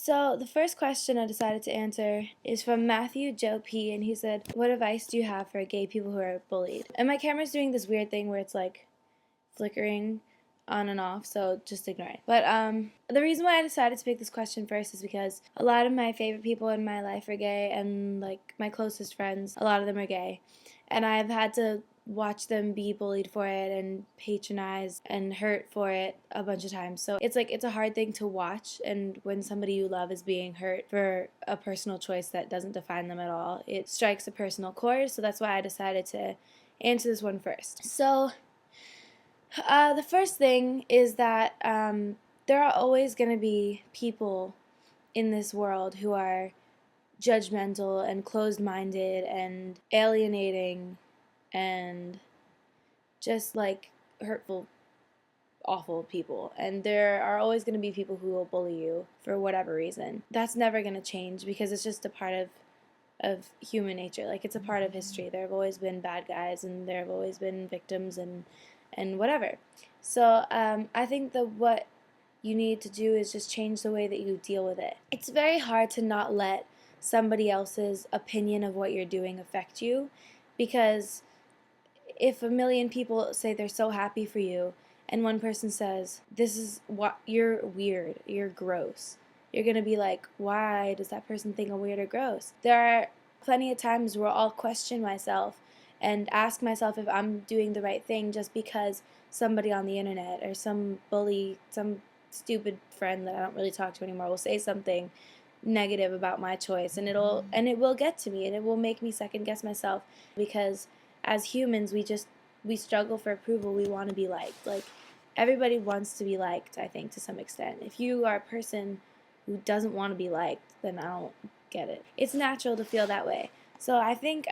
So the first question I decided to answer is from Matthew Joe P, and he said, "What advice do you have for gay people who are bullied?" And my camera's doing this weird thing where it's like flickering on and off, so just ignore it. But the reason why I decided to pick this question first is because a lot of my favorite people in my life are gay, and like my closest friends, a lot of them are gay, and I've had to watch them be bullied for it and patronized and hurt for it a bunch of times. So it's a hard thing to watch, and when somebody you love is being hurt for a personal choice that doesn't define them at all, it strikes a personal chord. So that's why I decided to answer this one first. So the first thing is that there are always going to be people in this world who are judgmental and closed-minded and alienating and just like hurtful, awful people. And there are always going to be people who will bully you for whatever reason. That's never going to change because it's just a part of human nature. Like, it's a part of history. There have always been bad guys and there have always been victims and whatever. So I think that what you need to do is just change the way that you deal with it. It's very hard to not let somebody else's opinion of what you're doing affect you, because if a million people say they're so happy for you and one person says, "This is what, you're weird, you're gross," you're going to be like, why does that person think I'm weird or gross? There are plenty of times where I'll question myself and ask myself if I'm doing the right thing just because somebody on the internet or some bully, some stupid friend that I don't really talk to anymore will say something negative about my choice, and it will get to me, and it will make me second guess myself, because as humans we struggle for approval. We want to be liked. Like, everybody wants to be liked, I think, to some extent. If you are a person who doesn't want to be liked, then I don't get it. It's natural to feel that way. So I think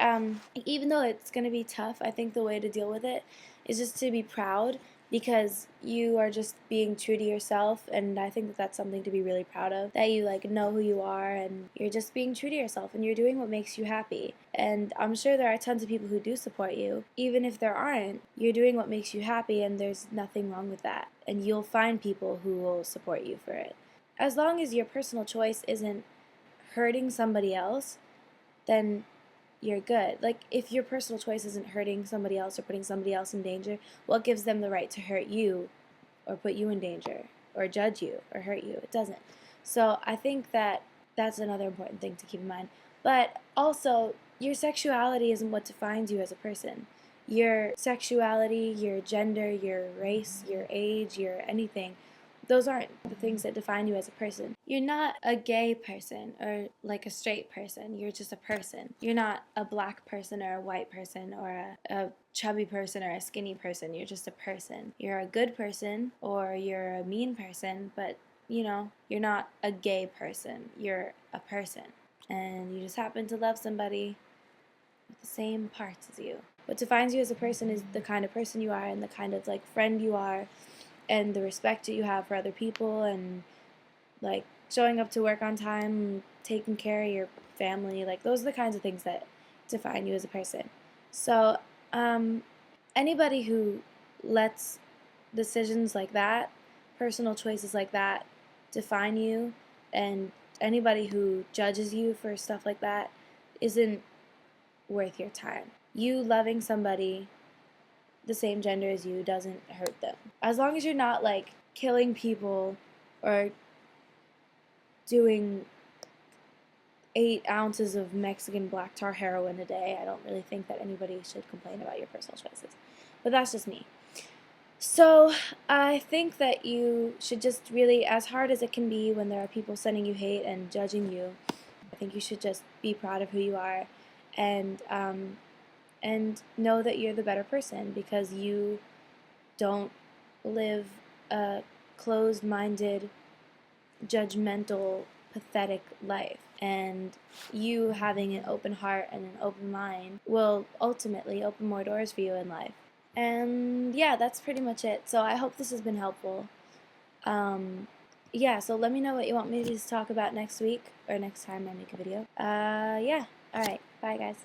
even though it's going to be tough, I think the way to deal with it is just to be proud, because you are just being true to yourself, and I think that that's something to be really proud of, that you know who you are and you're just being true to yourself and you're doing what makes you happy. And I'm sure there are tons of people who do support you. Even if there aren't, you're doing what makes you happy, and there's nothing wrong with that, and you'll find people who will support you for it. As long as your personal choice isn't hurting somebody else, then you're good. Like, if your personal choice isn't hurting somebody else or putting somebody else in danger, what gives them the right to hurt you or put you in danger or judge you or hurt you? It doesn't. So I think that that's another important thing to keep in mind. But also, your sexuality isn't what defines you as a person. Your sexuality, your gender, your race, your age, your anything, those aren't the things that define you as a person. You're not a gay person or like a straight person. You're just a person. You're not a black person or a white person or a chubby person or a skinny person. You're just a person. You're a good person or you're a mean person, but you're not a gay person. You're a person. And you just happen to love somebody with the same parts as you. What defines you as a person is the kind of person you are and the kind of friend you are, and the respect that you have for other people, and showing up to work on time, taking care of your family. Those are the kinds of things that define you as a person. So anybody who lets decisions like that, personal choices like that, define you, and anybody who judges you for stuff like that isn't worth your time. You loving somebody the same gender as you doesn't hurt them. As long as you're not killing people or doing 8 ounces of Mexican black tar heroin a day, I don't really think that anybody should complain about your personal choices. But that's just me. So I think that you should just really, as hard as it can be when there are people sending you hate and judging you, I think you should just be proud of who you are, and know that you're the better person, because you don't live a closed-minded, judgmental, pathetic life. And you having an open heart and an open mind will ultimately open more doors for you in life. And yeah, that's pretty much it. So I hope this has been helpful. Yeah, so let me know what you want me to talk about next week or next time I make a video. Yeah. Alright. Bye, guys.